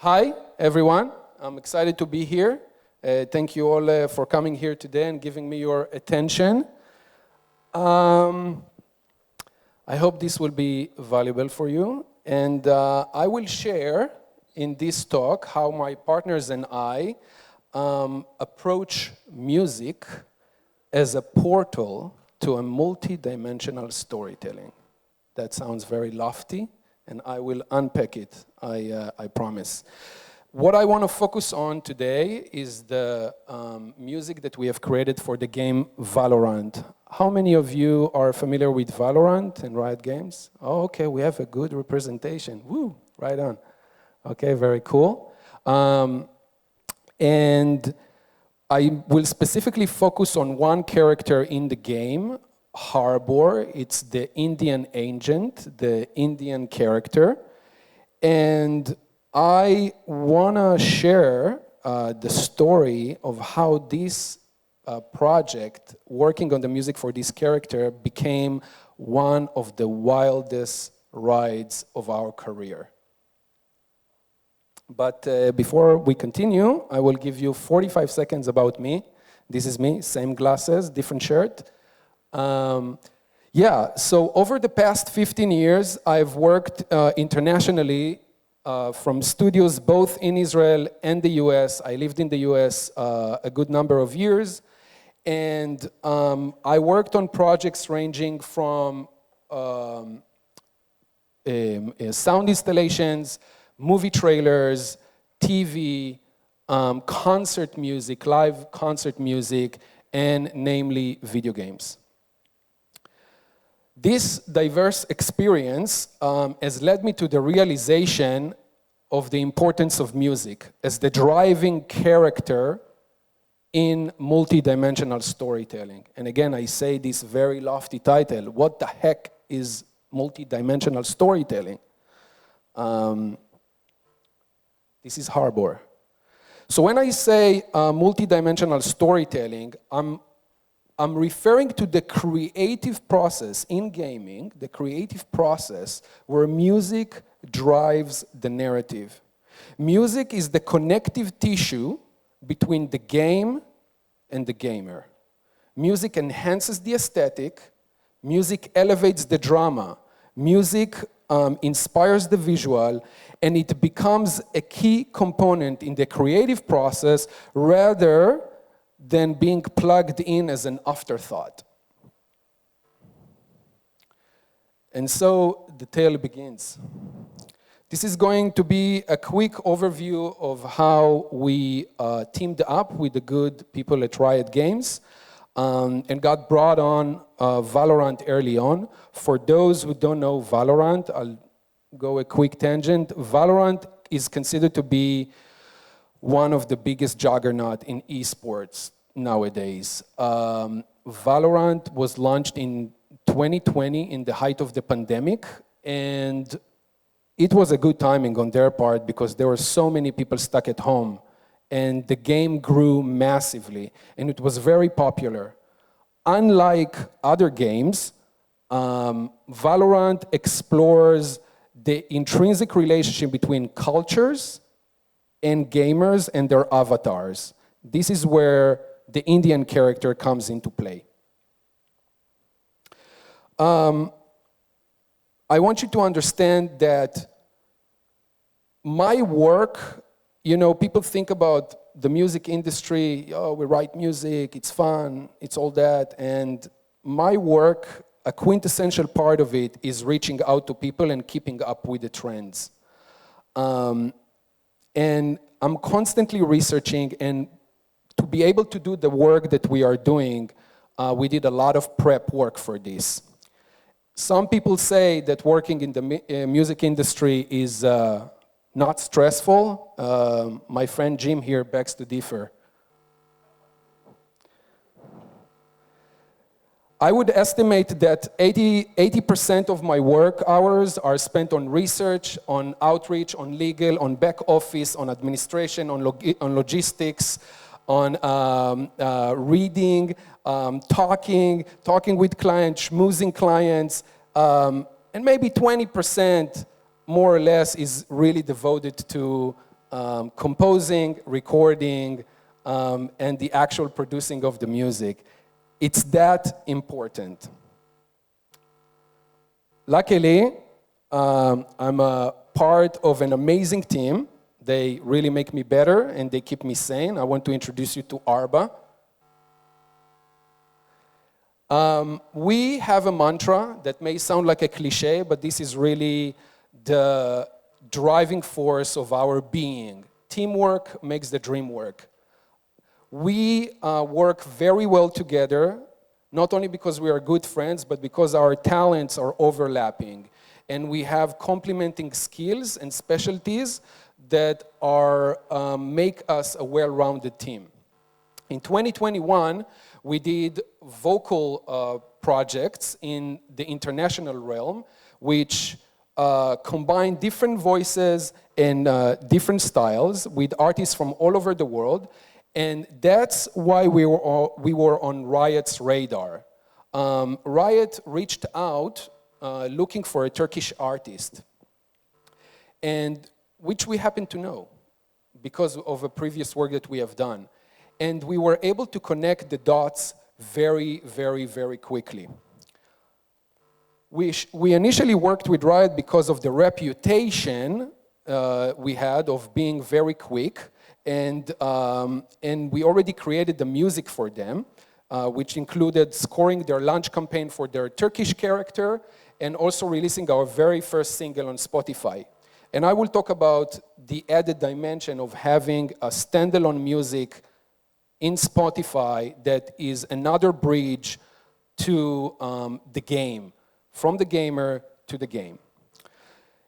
Hi, everyone. I'm excited to be here. Thank you all for coming here today and giving me your attention. I hope this will be valuable for you. And I will share in this talk how my partners and I approach music as a portal to a multi-dimensional storytelling. That sounds very lofty, and I will unpack it, I promise. What I want to focus on today is the music that we have created for the game VALORANT. How many of you are familiar with VALORANT and Riot Games? Oh, okay, we have a good representation. Woo, right on. Okay, very cool. And I will specifically focus on one character in the game, Harbor. It's the Indian agent, the Indian character. And I want to share the story of how this project, working on the music for this character, became one of the wildest rides of our career. But before we continue, I will give you 45 seconds about me. This is me, same glasses, different shirt. So over the past 15 years, I've worked internationally from studios both in Israel and the US. I lived in the US a good number of years. And I worked on projects ranging from sound installations, movie trailers, TV, concert music, live concert music, and namely video games. This diverse experience has led me to the realization of the importance of music as the driving character in multi-dimensional storytelling. And again, I say this very lofty title, what the heck is multi-dimensional storytelling? This is Harbor. So when I say multi-dimensional storytelling, I'm referring to the creative process in gaming, the creative process where music drives the narrative. Music is the connective tissue between the game and the gamer. Music enhances the aesthetic, music elevates the drama, music inspires the visual, and it becomes a key component in the creative process rather than being plugged in as an afterthought. And so the tale begins. This is going to be a quick overview of how we teamed up with the good people at Riot Games and got brought on VALORANT early on. For those who don't know VALORANT, I'll go a quick tangent. VALORANT is considered to be one of the biggest juggernaut in esports nowadays. VALORANT was launched in 2020 in the height of the pandemic, and it was a good timing on their part because there were so many people stuck at home, and the game grew massively, and it was very popular. Unlike other games, VALORANT explores the intrinsic relationship between cultures and gamers and their avatars. This is where the Indian character comes into play. I want you to understand that my work, people think about the music industry, we write music, it's fun, it's all that, and my work, a quintessential part of it is reaching out to people and keeping up with the trends. And I'm constantly researching, and to be able to do the work that we are doing, we did a lot of prep work for this. Some people say that working in the music industry is not stressful. My friend Jim here begs to differ. I would estimate that 80% of my work hours are spent on research, on outreach, on legal, on back office, on administration, on logistics, on reading, talking with clients, schmoozing clients, and maybe 20% more or less is really devoted to composing, recording, and the actual producing of the music. It's that important. Luckily, I'm a part of an amazing team. They really make me better and they keep me sane. I want to introduce you to Arba. We have a mantra that may sound like a cliche, but this is really the driving force of our being. Teamwork makes the dream work. We work very well together, not only because we are good friends, but because our talents are overlapping. And we have complementing skills and specialties that are, make us a well-rounded team. In 2021, we did vocal projects in the international realm, which combine different voices and different styles with artists from all over the world. And that's why we were on Riot's radar. Riot reached out looking for a Turkish artist, and which we happen to know because of a previous work that we have done. And we were able to connect the dots very, very, very quickly. We initially worked with Riot because of the reputation we had of being very quick, and we already created the music for them, which included scoring their launch campaign for their Turkish character and also releasing our very first single on Spotify. And I will talk about the added dimension of having a standalone music in Spotify that is another bridge to the game, from the gamer to the game.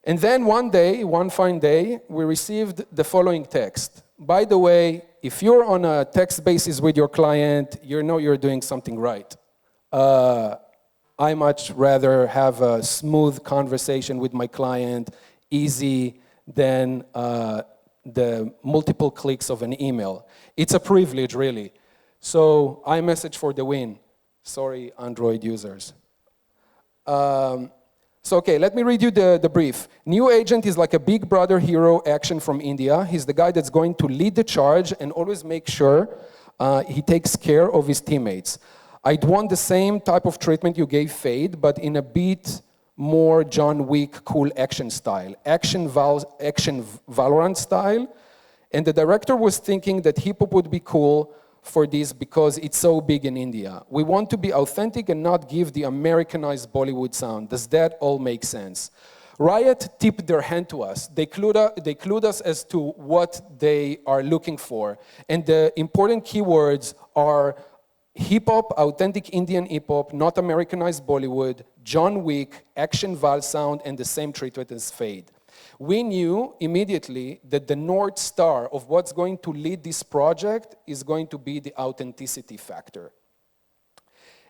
And then one fine day, we received the following text. By the way, if you're on a text basis with your client, you know you're doing something right. I much rather have a smooth conversation with my client, easy, than the multiple clicks of an email. It's a privilege, really. So, iMessage for the win. Sorry, Android users. So, okay, let me read you the brief. New agent is like a big brother hero action from India. He's the guy that's going to lead the charge and always make sure he takes care of his teammates. I'd want the same type of treatment you gave Fade, but in a bit more John Wick cool action style. Action VALORANT style. And the director was thinking that hip-hop would be cool for this because it's so big in India. We want to be authentic and not give the Americanized Bollywood sound. Does that all make sense? Riot tipped their hand to us. They clued us as to what they are looking for. And the important keywords are hip-hop, authentic Indian hip-hop, not Americanized Bollywood, John Wick, action Val sound, and the same treatment as Fade. We knew immediately that the North Star of what's going to lead this project is going to be the authenticity factor.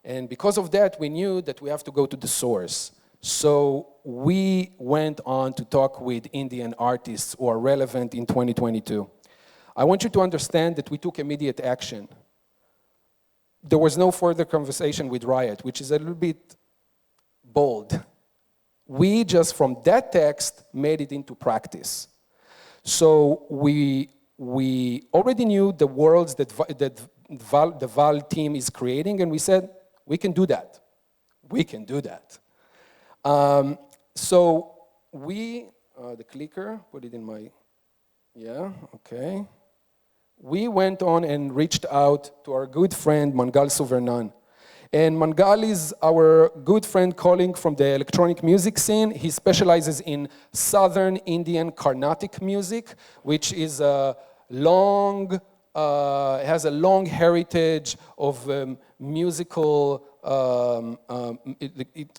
And because of that, we knew that we have to go to the source. So we went on to talk with Indian artists who are relevant in 2022. I want you to understand that we took immediate action. There was no further conversation with Riot, which is a little bit bold. We just, from that text, made it into practice. So we already knew the worlds that the Val team is creating, and we said, we can do that. We can do that. So we, the clicker, put it in my, yeah, okay. We went on and reached out to our good friend, Mangal Suvernan. And Mangal is our good friend colleague from the electronic music scene. He specializes in Southern Indian Carnatic music, which is a long, has a long heritage of musical,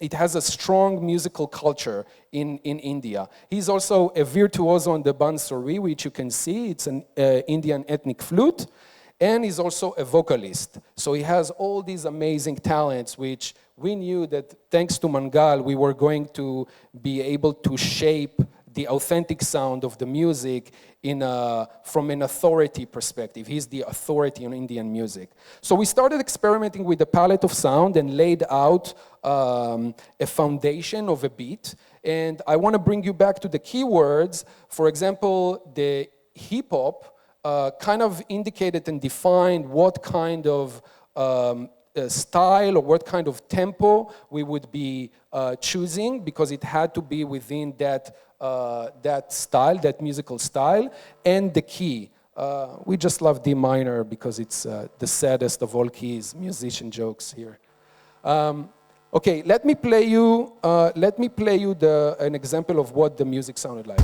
it has a strong musical culture in India. He's also a virtuoso on the bansuri, which you can see. It's an Indian ethnic flute. And he's also a vocalist. So he has all these amazing talents, which we knew that thanks to Mangal, we were going to be able to shape the authentic sound of the music from an authority perspective. He's the authority on Indian music. So we started experimenting with the palette of sound and laid out a foundation of a beat. And I want to bring you back to the keywords. For example, the hip-hop kind of indicated and defined what kind of style or what kind of tempo we would be choosing, because it had to be within that, that style, that musical style, and the key. We just love D minor because it's the saddest of all keys. Musician jokes here. Okay, let me play you an example of what the music sounded like.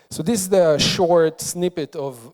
So this is the short snippet of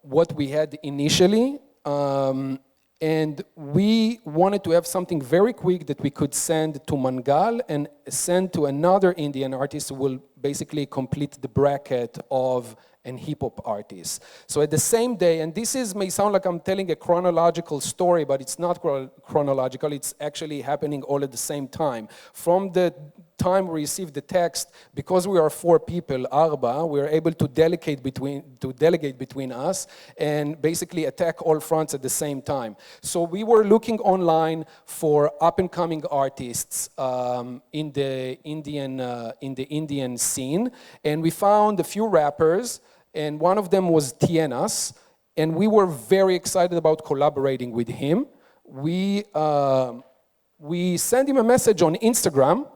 what we had initially. And we wanted to have something very quick that we could send to Mangal and send to another Indian artist who will basically complete the bracket of an hip-hop artist. So at the same day, and this may sound like I'm telling a chronological story, but it's not chronological, it's actually happening all at the same time. From the time we received the text, because we are 4 people, Arba, we are able to delegate between us and basically attack all fronts at the same time. So we were looking online for up-and-coming artists in the Indian scene, and we found a few rappers, and one of them was Tienas, and we were very excited about collaborating with him. We sent him a message on Instagram,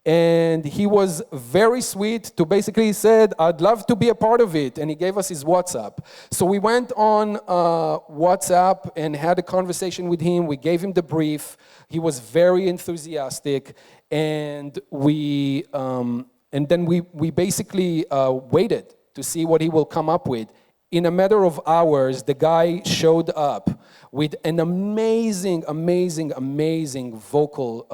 and he was very sweet to basically said, I'd love to be a part of it, and he gave us his WhatsApp. So we went on WhatsApp and had a conversation with him. We gave him the brief. He was very enthusiastic, and then we basically waited to see what he will come up with. In a matter of hours, the guy showed up with an amazing vocal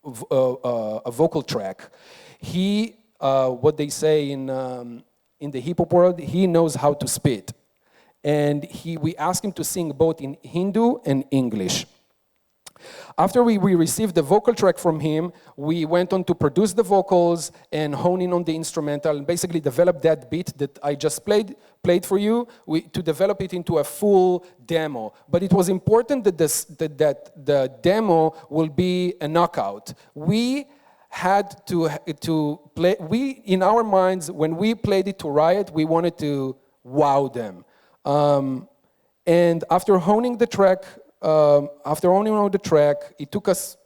a vocal track. He, what they say in the hip-hop world, he knows how to spit. And we asked him to sing both in Hindu and English. After we received the vocal track from him, we went on to produce the vocals and hone in on the instrumental and basically develop that beat that I just played for you, to develop it into a full demo. But it was important that the demo will be a knockout. We had to play, in our minds, when we played it to Riot, we wanted to wow them. And after honing the track, it took us,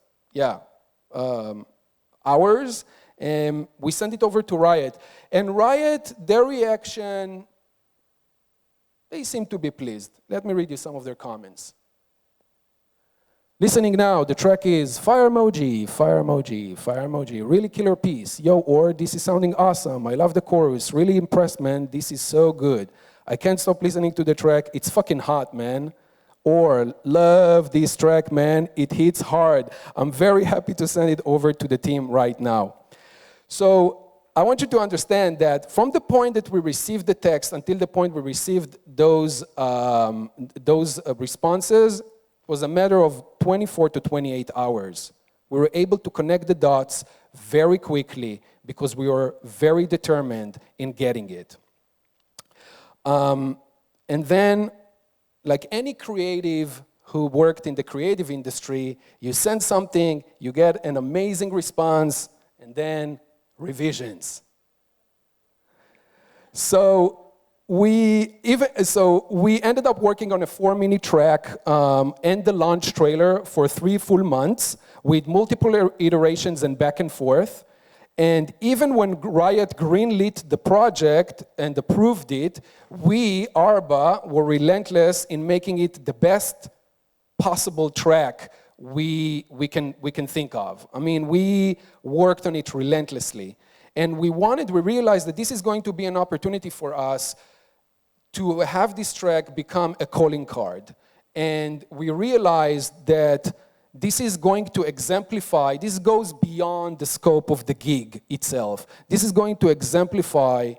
hours, and we sent it over to Riot. And Riot, their reaction, they seem to be pleased. Let me read you some of their comments. Listening now, the track is fire emoji, fire emoji, fire emoji. Really killer piece. Yo, or this is sounding awesome. I love the chorus. Really impressed, man. This is so good. I can't stop listening to the track. It's fucking hot, man. Or, love this track, man. It hits hard. I'm very happy to send it over to the team right now. So, I want you to understand that from the point that we received the text until the point we received those responses was a matter of 24 to 28 hours. We were able to connect the dots very quickly because we were very determined in getting it. And then, like any creative who worked in the creative industry, you send something, you get an amazing response, and then revisions. So we ended up working on a 4-minute track and the launch trailer for 3 full months with multiple iterations and back and forth. And even when Riot greenlit the project and approved it, we, Arba, were relentless in making it the best possible track we can think of. I mean, we worked on it relentlessly. And we realized that this is going to be an opportunity for us to have this track become a calling card. And we realized that this is going to exemplify, this goes beyond the scope of the gig itself. This is going to exemplify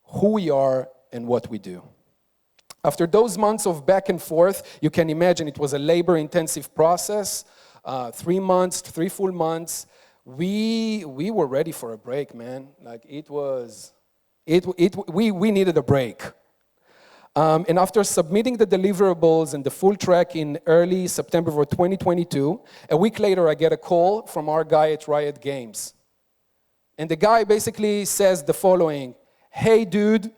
who we are and what we do. After those months of back and forth, you can imagine it was a labor-intensive process. 3 months, 3 full months. We were ready for a break, man. Like we needed a break. And after submitting the deliverables and the full track in early September of 2022, a week later I get a call from our guy at Riot Games. And the guy basically says the following: hey dude,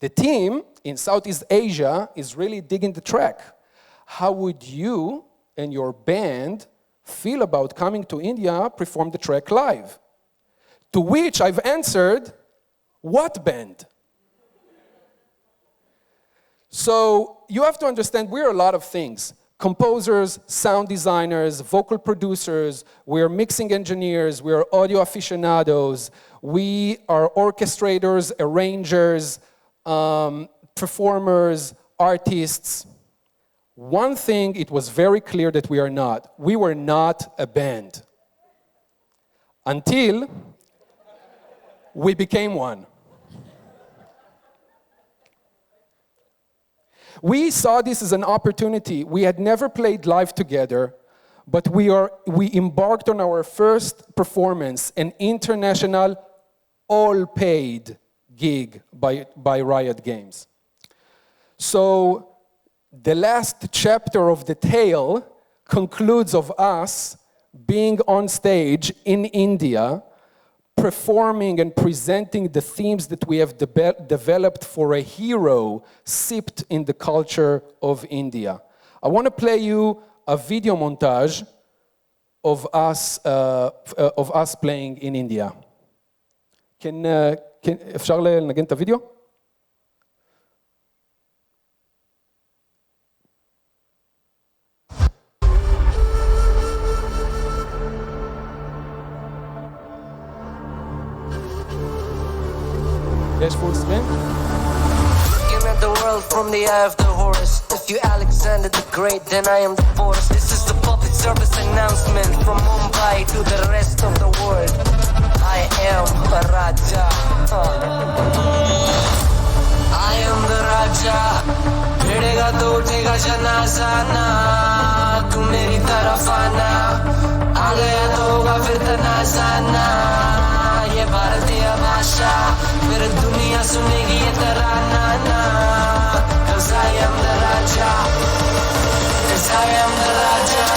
the team in Southeast Asia is really digging the track. How would you and your band feel about coming to India, perform the track live? To which I've answered, what band? So you have to understand, we're a lot of things. Composers, sound designers, vocal producers, we're mixing engineers, we're audio aficionados, we are orchestrators, arrangers, performers, artists. One thing, it was very clear that we are not. We were not a band. Until we became one. We saw this as an opportunity. We had never played live together, but we embarked on our first performance, an international, all-paid gig by Riot Games. So the last chapter of the tale concludes of us being on stage in India, performing and presenting the themes that we have developed for a hero sipped in the culture of India. I want to play you a video montage of us playing in India. אפשר לנגן את הוידאו? יש full screen? Looking at the world from the eye of the horse. If you Alexander the Great, then I am the force. This is the public service announcement from Mumbai to the rest of the world. I am a Raja. I am the Raja. भिड़ेगा तो उठेगा जनाज़ाना. तू मेरी तरफ आना. आ गया तो होगा फिर तनाज़ाना. ये भारतीय भाषा फिर दुनिया सुनेगी ये तराना ना. 'Cause I am the Raja. 'Cause I am the Raja.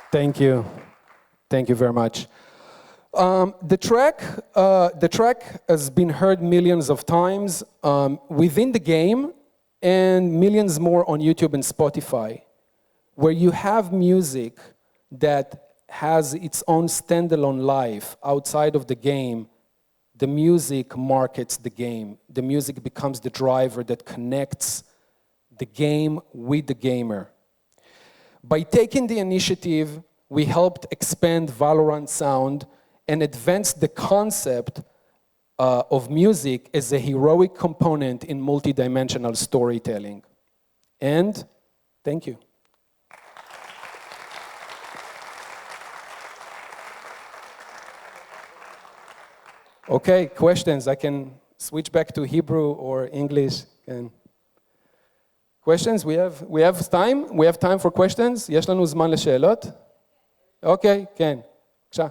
Thank you. Thank you very much. The track has been heard millions of times within the game and millions more on YouTube and Spotify, where you have music that has its own standalone life outside of the game. The music markets the game. The music becomes the driver that connects the game with the gamer. By taking the initiative, we helped expand VALORANT sound and advance the concept of music as a heroic component in multidimensional storytelling. And thank you. Okay, questions. I can switch back to Hebrew or English. Questions? We have time? We have time for questions? יש לנו זמן לשאלות? אוקיי, כן. בבקשה.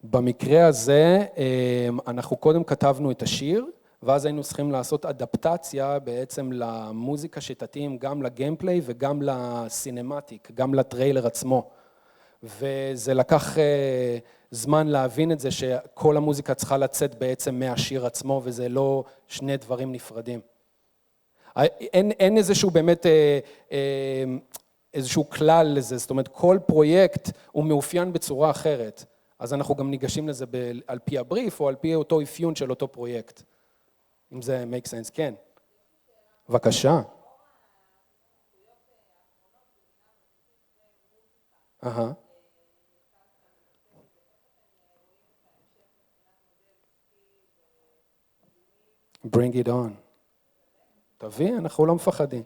במקרה הזה, אנחנו קודם כתבנו את השיר, ואז היינו צריכים לעשות אדפטציה בעצם למוזיקה שתתאים גם לגיימפליי וגם לסינמטיק, גם לטריילר עצמו. וזה לקח זמן להבין את זה שכל המוזיקה צריכה לצאת בעצם מהשיר עצמו, וזה לא שני דברים נפרדים. אין איזשהו באמת, איזשהו כלל לזה, זאת אומרת כל פרויקט הוא מאופיין בצורה אחרת, אז אנחנו גם ניגשים לזה על פי הבריף או על פי אותו אפיון של אותו פרויקט. אם זה make sense, כן. בבקשה. אהה. Bring it on. תביא, אנחנו לא מפחדים.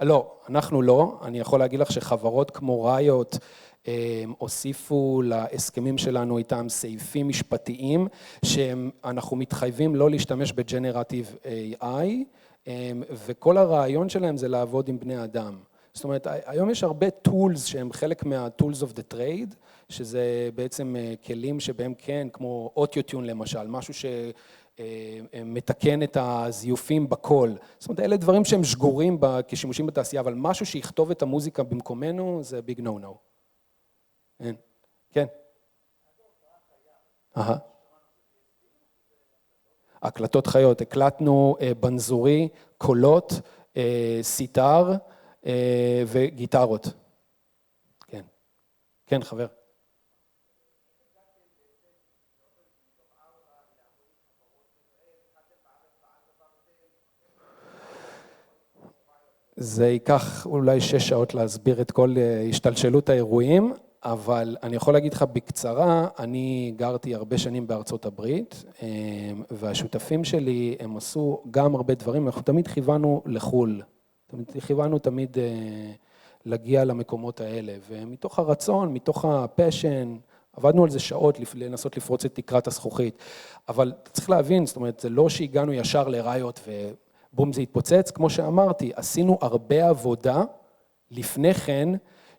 לא, אנחנו לא. אני יכול להגיד לך שחברות כמו Riot הוסיפו להסכמים שלנו איתם סעיפים משפטיים, שאנחנו מתחייבים לא להשתמש בג'נרטיב AI, וכל הרעיון שלהם זה לעבוד עם בני אדם. זאת אומרת, היום יש הרבה tools שהם חלק מה-tools of the trade, שזה בעצם כלים שבהם כן, כמו אוטיוטיון למשל, משהו שמתקן את הזיופים בקול. זאת אומרת, אלה דברים שהם שגורים כשימושים בתעשייה, אבל משהו שיכתוב את המוזיקה במקומנו, זה big no-no. כן. כן. הקלטות חיות, הקלטנו בנזורי, קולות, סיטר וגיטרות. כן. כן, חבר. זה ייקח אולי 6 שעות להסביר את כל השתלשלות האירועים, אבל אני יכול להגיד לך בקצרה, אני גרתי הרבה שנים בארצות הברית, והשותפים שלי הם עשו גם הרבה דברים, אנחנו תמיד כיוונו לחול, כיוונו תמיד להגיע למקומות האלה, ומתוך הרצון, מתוך הפשן, עבדנו על זה שעות לנסות לפרוץ את תקרת הזכוכית, אבל צריך להבין, זאת אומרת, זה לא שהגענו ישר לראיות ובום זה התפוצץ, כמו שאמרתי, עשינו הרבה עבודה לפני כן,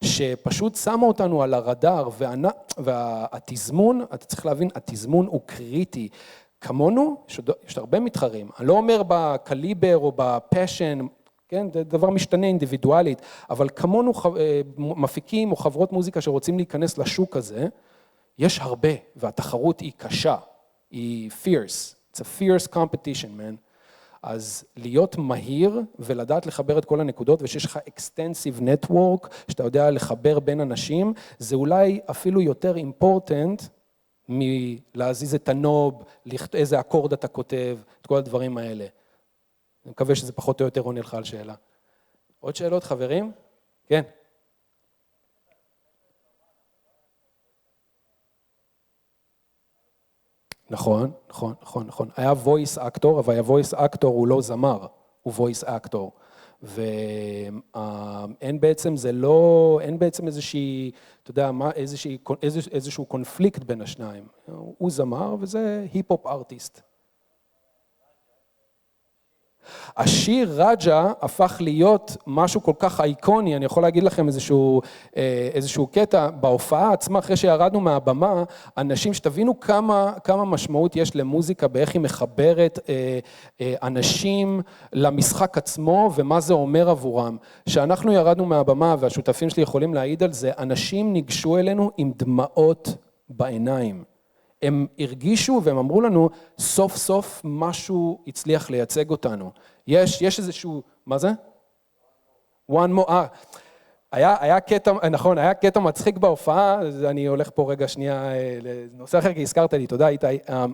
שפשוט שמה אותנו על הרדאר, והתזמון, אתה צריך להבין, התזמון הוא קריטי. כמונו, יש הרבה מתחרים, אני לא אומר בקליבר או בפשן, כן, זה דבר משתנה אינדיבידואלית, אבל כמונו מפיקים או חברות מוזיקה שרוצים להיכנס לשוק הזה, יש הרבה, והתחרות היא קשה, היא fierce, it's a fierce competition, man. אז להיות מהיר ולדעת לחבר את כל הנקודות, ושיש לך extensive network, שאתה יודע לחבר בין אנשים, זה אולי אפילו יותר important מלהזיז את הנוב, איזה אקורד אתה כותב, את כל הדברים האלה. אני מקווה שזה פחות או יותר עונה לך על שאלה. עוד שאלות, חברים? כן. נכון, נכון, נכון, נכון. היה voice actor, אבל ה-voice actor הוא לא זמר, הוא voice actor. ואין בעצם, זה לא, אין בעצם איזושהי, אתה יודע, איזשהו קונפליקט בין השניים. הוא זמר וזה היפ-הופ ארטיסט. השיר רג'ה הפך להיות משהו כל כך אייקוני, אני יכול להגיד לכם איזשהו קטע, בהופעה עצמה, אחרי שירדנו מהבמה, אנשים שתבינו כמה משמעות יש למוזיקה, באיך היא מחברת אנשים למשחק עצמו, ומה זה אומר עבורם. שאנחנו ירדנו מהבמה, והשותפים שלי יכולים להעיד על זה, אנשים ניגשו אלינו עם דמעות בעיניים. הם הרגישו והם אמרו לנו, סוף סוף משהו הצליח לייצג אותנו. יש איזשהו, מה זה? one more, היה קטע, נכון, היה קטע מצחיק בהופעה, אני הולך פה רגע שנייה לנושא אחר, כי הזכרת לי, תודה איתי,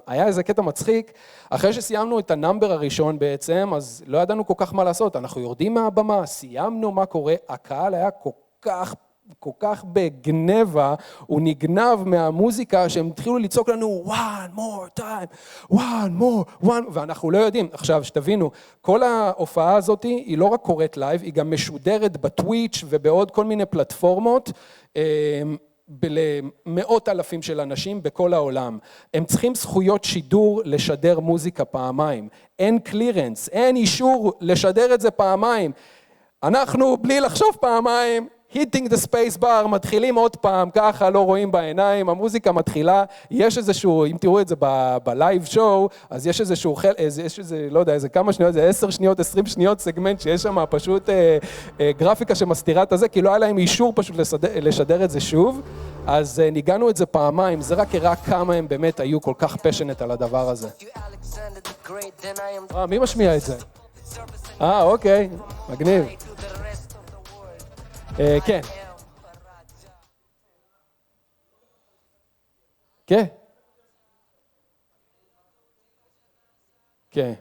היה איזה קטע מצחיק, אחרי שסיימנו את הנאמבר הראשון בעצם, אז לא ידענו כל כך מה לעשות, אנחנו יורדים מהבמה, סיימנו מה קורה, הקהל היה כל כך בגנבה, הוא נגנב מהמוזיקה שהם התחילו לצעוק לנו one more time, one more, ואנחנו לא יודעים. עכשיו, שתבינו, כל ההופעה הזאת היא לא רק קורית לייב, היא גם משודרת בטוויץ' ובעוד כל מיני פלטפורמות, למאות אלפים של אנשים בכל העולם. הם צריכים זכויות שידור לשדר מוזיקה פעמיים. אין קלירנס, אין אישור לשדר את זה פעמיים. אנחנו בלי לחשוב פעמיים, hitting the space bar, מתחילים עוד פעם, ככה לא רואים בעיניים, המוזיקה מתחילה, יש איזשהו, אם תראו את זה בלייב שואו, אז יש איזשהו, יש איזה, לא יודע, איזה כמה שניות, זה 10 שניות, 20 שניות סגמנט, שיש שם פשוט גרפיקה שמסתירה את הזה, כי לא היה להם אישור פשוט לשדר את זה שוב, אז ניגענו את זה פעמיים, זה רק הראה כמה הם באמת היו כל כך פשנט על הדבר הזה. מי משמיע את זה? אוקיי, מגניב. כן. כן. כן.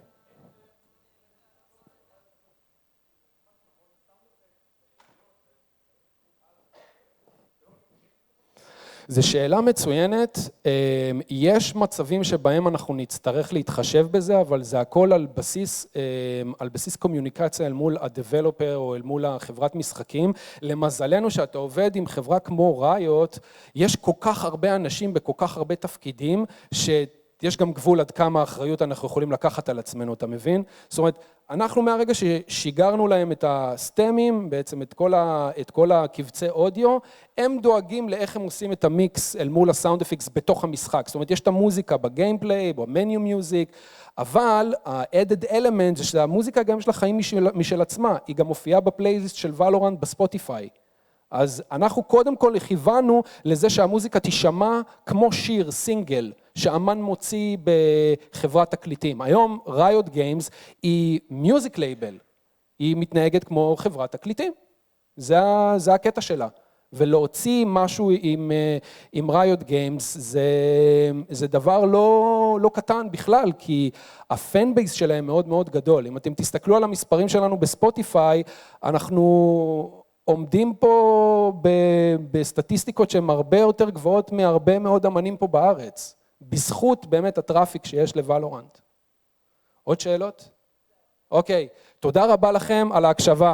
זו שאלה מצוינת, יש מצבים שבהם אנחנו נצטרך להתחשב בזה, אבל זה הכל על בסיס קומיוניקציה אל מול הדבלופר או אל מול החברת משחקים. למזלנו שאתה עובד עם חברה כמו Riot, יש כל כך הרבה אנשים בכל כך הרבה תפקידים, שיש גם גבול עד כמה אחריות אנחנו יכולים לקחת על עצמנו, אתה מבין? זאת אומרת, אנחנו מהרגע ששיגרנו להם את הסטמים, בעצם את כל הקבצי אודיו, הם דואגים לאיך הם עושים את המיקס אל מול הסאונד אפיקס בתוך המשחק. זאת אומרת, יש את המוזיקה בגיימפליי, במניו מיוזיק, אבל ה-added element זה שהמוזיקה גם יש לה חיים משל עצמה, היא גם מופיעה בפלייליסט של ולורנט בספוטיפיי. אז אנחנו קודם כל הכיוונו לזה שהמוזיקה תשמע כמו שיר, סינגל, שאמן מוציא בחברת תקליטים. היום Riot Games היא מיוזיק לייבל, היא מתנהגת כמו חברת תקליטים. זה הקטע שלה. ולהוציא משהו עם Riot Games זה דבר לא קטן בכלל, כי הפן בייס שלהם מאוד מאוד גדול. אם אתם תסתכלו על המספרים שלנו בספוטיפיי, אנחנו עומדים פה בסטטיסטיקות שהן הרבה יותר גבוהות מהרבה מאוד אמנים פה בארץ, בזכות באמת הטראפיק שיש לוולורנט. עוד שאלות? אוקיי, תודה רבה לכם על ההקשבה.